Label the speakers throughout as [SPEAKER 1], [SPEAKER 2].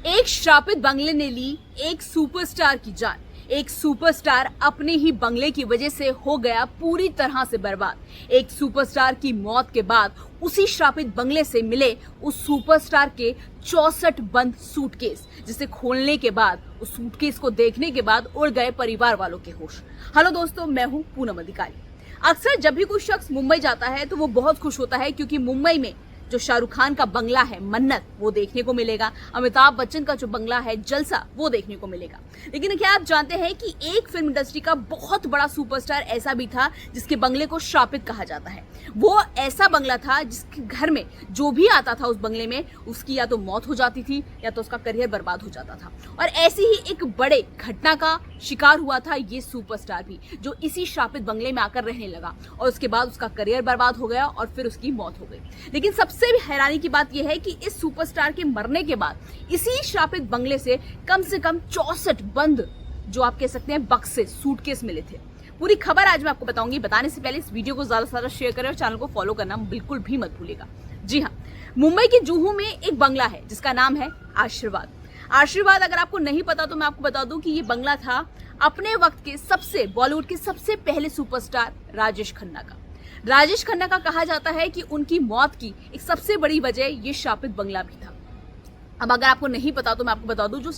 [SPEAKER 1] एक श्रापित बंगले ने ली एक सुपरस्टार की जान। एक सुपरस्टार अपने ही बंगले की वजह से हो गया पूरी तरह से बर्बाद। एक सुपरस्टार की मौत के बाद उसी श्रापित बंगले से मिले उस सुपरस्टार के 64 बंद सूटकेस, जिसे खोलने के बाद उस सूटकेस को देखने के बाद उड़ गए परिवार वालों के होश। हेलो दोस्तों, मैं हूं पूनम अधिकारी। अक्सर जब भी कोई शख्स मुंबई जाता है तो वो बहुत खुश होता है, क्योंकि मुंबई में जो शाहरुख खान का बंगला है मन्नत, वो देखने को मिलेगा। अमिताभ बच्चन का जो बंगला है जलसा, वो देखने को मिलेगा। लेकिन क्या आप जानते हैं कि एक फिल्म इंडस्ट्री का बहुत बड़ा सुपरस्टार ऐसा भी था जिसके बंगले को श्रापित कहा जाता है। वो ऐसा बंगला था जिसके घर में जो भी आता था उस बंगले में, उसकी या तो मौत हो जाती थी या तो उसका करियर बर्बाद हो जाता था। और ऐसी ही एक बड़े घटना का शिकार हुआ था ये सुपरस्टार भी, जो इसी श्रापित बंगले में आकर रहने लगा और उसके बाद उसका करियर बर्बाद हो गया और फिर उसकी मौत हो गई। लेकिन सबसे भी हैरानी की बात यह है कि इस सुपरस्टार के मरने के बाद इसी श्रापित बंगले से कम 64 बंद, जो आप कह सकते हैं बक्से, सूटकेस मिले थे। पूरी खबर आज मैं आपको बताऊंगी। बताने से पहले इस वीडियो को ज्यादा से ज्यादा शेयर करें और चैनल को फॉलो करना बिल्कुल भी मत भूलिएगा। जी हाँ, मुंबई के जुहू में एक बंगला है जिसका नाम है आशीर्वाद। आशीर्वाद अगर आपको नहीं पता तो मैं आपको बता दूं कि ये बंगला था अपने वक्त के बॉलीवुड के सबसे पहले सुपरस्टार राजेश खन्ना का। राजेश खन्ना का कहा जाता है कि उनकी मौत की एक सबसे बड़ी वजह ये श्रापित बंगला भी था। अब अगर आपको नहीं पता तो मैं आपको बता दूं, जो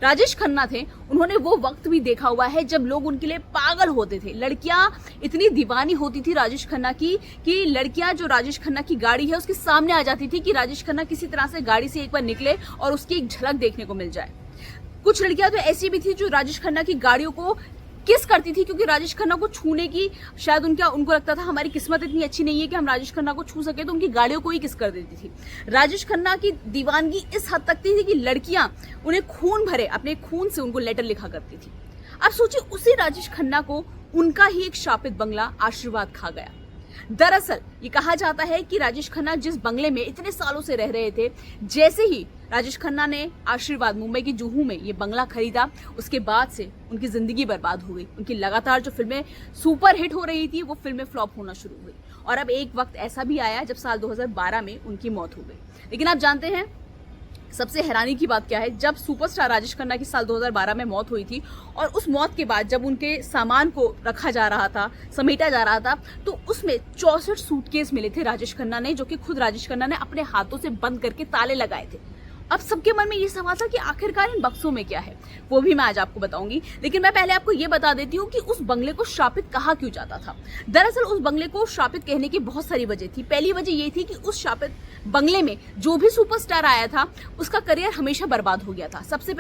[SPEAKER 1] राजेश खन्ना थे उन्होंने वो वक्त भी देखा हुआ है जब लोग उनके लिए पागल होते थे। लड़कियां इतनी दीवानी होती थी राजेश खन्ना की कि लड़कियां जो राजेश खन्ना की गाड़ी है उसके सामने आ जाती थी कि राजेश खन्ना किसी तरह से गाड़ी से एक बार निकले और उसकी एक झलक देखने को मिल जाए। कुछ लड़कियां तो ऐसी भी थी जो राजेश खन्ना की गाड़ियों को किस करती थी, क्योंकि राजेश खन्ना को छूने की शायद उनको लगता था हमारी किस्मत इतनी अच्छी नहीं है कि हम राजेश खन्ना को छू सके, तो उनकी गाड़ियों को ही किस कर देती थी। राजेश खन्ना की दीवानगी इस हद तक थी कि लड़कियां उन्हें खून भरे अपने खून से उनको लेटर लिखा करती थी। अब सोचिए, उसी राजेश खन्ना को उनका ही एक श्रापित बंगला आशीर्वाद खा गया। दरअसल ये कहा जाता है कि राजेश खन्ना जिस बंगले में इतने सालों से रह रहे थे, जैसे ही राजेश खन्ना ने आशीर्वाद मुंबई की जुहू में ये बंगला खरीदा, उसके बाद से उनकी जिंदगी बर्बाद हो गई। उनकी लगातार जो फिल्में सुपर हिट हो रही थी वो फिल्में फ्लॉप होना शुरू हुई। और अब एक वक्त ऐसा भी आया जब साल 2012 में उनकी मौत हो गई। लेकिन आप जानते हैं सबसे हैरानी की बात क्या है, जब सुपरस्टार राजेश खन्ना की साल 2012 में मौत हुई थी और उस मौत के बाद जब उनके सामान को रखा जा रहा था, समेटा जा रहा था, तो उसमें 64 सूटकेस मिले थे राजेश खन्ना ने, जो कि खुद राजेश खन्ना ने अपने हाथों से बंद करके ताले लगाए थे। अब सबके मन में ये सवाल था कि आखिरकार इन बक्सों में क्या है, वो भी मैं आज आपको बताऊंगी। लेकिन मैं पहले आपको ये बता देती हूँ कि उस बंगले को श्रापित कहा क्यों जाता था। दरअसल उस बंगले को श्रापित कहने की बहुत सारी वजह थी। पहली वजह ये थी कि उस श्रापित बंगले में जो भी सुपरस्टार आया था उसका करियर हमेशा बर्बाद हो गया था। सबसे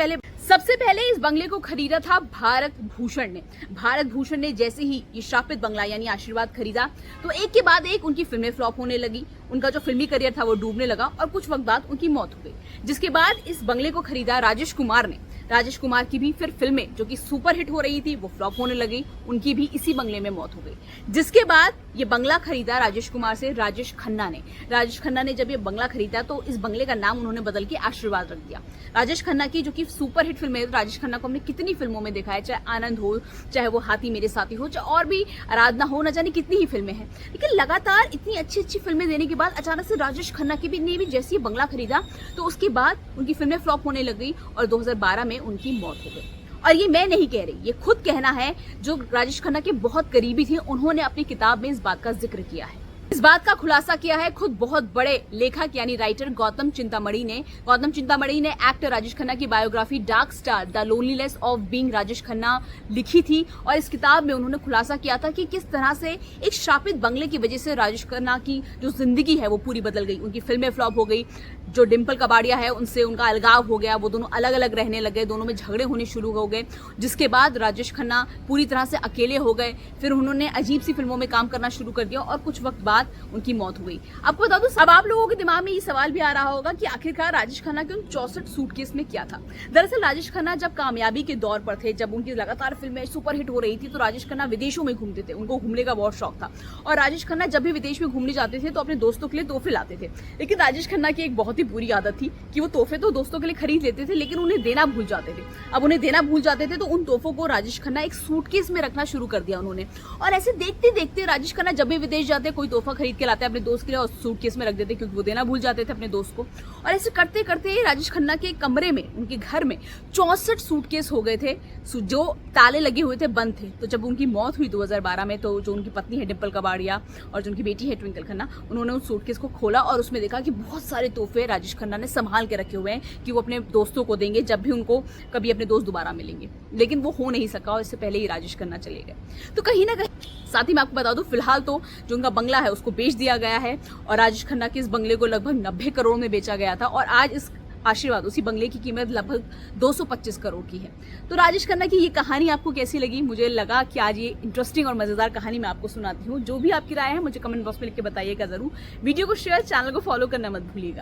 [SPEAKER 1] पहले इस बंगले को खरीदा था भारत भूषण ने। भारत भूषण ने जैसे ही ये श्रापित बंगला यानी आशीर्वाद खरीदा तो एक के बाद एक उनकी फिल्में फ्लॉप होने लगी, उनका जो फिल्मी करियर था वो डूबने लगा और कुछ वक्त बाद उनकी मौत हो गई। जिसके बाद इस बंगले को खरीदा राजेश कुमार ने। राजेश कुमार की भी फिर फिल्में जो कि सुपर हिट हो रही थी वो फ्लॉप होने लगी, उनकी भी इसी बंगले में मौत हो गई। जिसके बाद ये बंगला खरीदा राजेश कुमार से राजेश खन्ना ने। राजेश खन्ना ने जब ये बंगला खरीदा तो इस बंगले का नाम उन्होंने बदल के आशीर्वाद रख दिया। राजेश खन्ना की जो कि सुपर हिट फिल्में, राजेश खन्ना को हमने कितनी फिल्मों में देखा है, चाहे आनंद हो, चाहे वो हाथी मेरे साथी हो, चाहे और भी आराधना हो, न जाने कितनी ही फिल्में हैं। लेकिन लगातार इतनी अच्छी अच्छी फिल्में देने के बाद अचानक से राजेश खन्ना के ने भी जैसे ही बंगला खरीदा तो उसके बाद उनकी फिल्में फ्लॉप होने लग गई और 2012 में उनकी मौत हो गई। और ये मैं नहीं कह रही, ये खुद कहना है जो राजेश खन्ना के बहुत करीबी थे, उन्होंने अपनी किताब में इस बात का जिक्र किया है। इस बात का खुलासा किया है खुद बहुत बड़े लेखक यानी राइटर गौतम चिंतामणि ने। गौतम चिंतामणि ने एक्टर राजेश खन्ना की biography dark star the loneliness of being Rajesh Khanna लिखी थी और इस किताब में उन्होंने खुलासा किया था कि किस तरह से एक श्रापित बंगले की वजह से राजेश खन्ना की जो जिंदगी है वो पूरी बदल गई। उनकी फिल्में फ्लॉप हो गई, जो डिम्पल कबाड़िया है उनसे उनका अलगाव हो गया, वो दोनों अलग अलग रहने लगे, दोनों में झगड़े होने शुरू हो गए। जिसके बाद राजेश खन्ना पूरी तरह से अकेले हो गए। फिर उन्होंने अजीब सी फिल्मों में काम करना शुरू कर दिया और कुछ वक्त बाद उनकी मौत हो गई। आपको बता दूं, अब आप लोगों के दिमाग में ये सवाल भी आ रहा होगा कि आखिरकार राजेश खन्ना के उन 64 सूटकेस में क्या था। दरअसल राजेश खन्ना जब कामयाबी के दौर पर थे, जब उनकी लगातार फिल्में सुपर हिट हो रही थी, तो राजेश खन्ना विदेशों में घूमते थे, उनको घूमने का बहुत शौक था। और राजेश खन्ना जब भी विदेश में घूमने जाते थे तो अपने दोस्तों के लिए तोहफे लाते थे। लेकिन राजेश खन्ना की एक बहुत ही बुरी आदत थी कि वो तोहफे तो दोस्तों के लिए खरीद लेते थे, लेकिन उन्हें देना भूल जाते थे। अब उन्हें देना भूल जाते थे तो उन तोहफों को राजेश खन्ना एक सूटकेस में रखना शुरू कर दिया उन्होंने। और ऐसे देखते देखते राजेश खन्ना जब भी विदेश जाते कोई तोहफा खरीद के लाते अपने दोस्त के लिए और सूटकेस में रख देते, क्योंकि वो देना भूल जाते थे अपने दोस्त को। और ऐसे करते करते राजेश खन्ना के कमरे में, उनके घर में 64 सूटकेस हो गए थे जो ताले लगे हुए थे, बंद थे। तो जब उनकी मौत हुई 2012 में, तो जो उनकी पत्नी है डिम्पल कबाड़िया और जो उनकी बेटी है ट्विंकल खन्ना, उन्होंने उस सूटकेस को खोला और उसमें देखा कि बहुत सारे तोहफे राजेश खन्ना ने संभाल के रखे हुए हैं कि वो अपने दोस्तों को देंगे जब भी उनको कभी अपने दोस्त दोबारा मिलेंगे। लेकिन वो हो नहीं सका और इससे पहले ही राजेश खन्ना चले गए। तो कहीं ना कहीं, साथ ही मैं आपको बता दूं, फिलहाल तो जो उनका बंगला है उसको बेच दिया गया है और राजेश खन्ना के इस बंगले को लगभग 90 करोड़ में बेचा गया था और आज इस आशीर्वाद उसी बंगले की कीमत लगभग 225 करोड़ की है। तो राजेश खन्ना की ये कहानी आपको कैसी लगी? मुझे लगा कि आज ये इंटरेस्टिंग और मजेदार कहानी मैं आपको सुनाती हूँ। जो भी आपकी राय है मुझे कमेंट बॉक्स में लिख के बताइएगा जरूर। वीडियो को शेयर, चैनल को फॉलो करना मत भूलिएगा।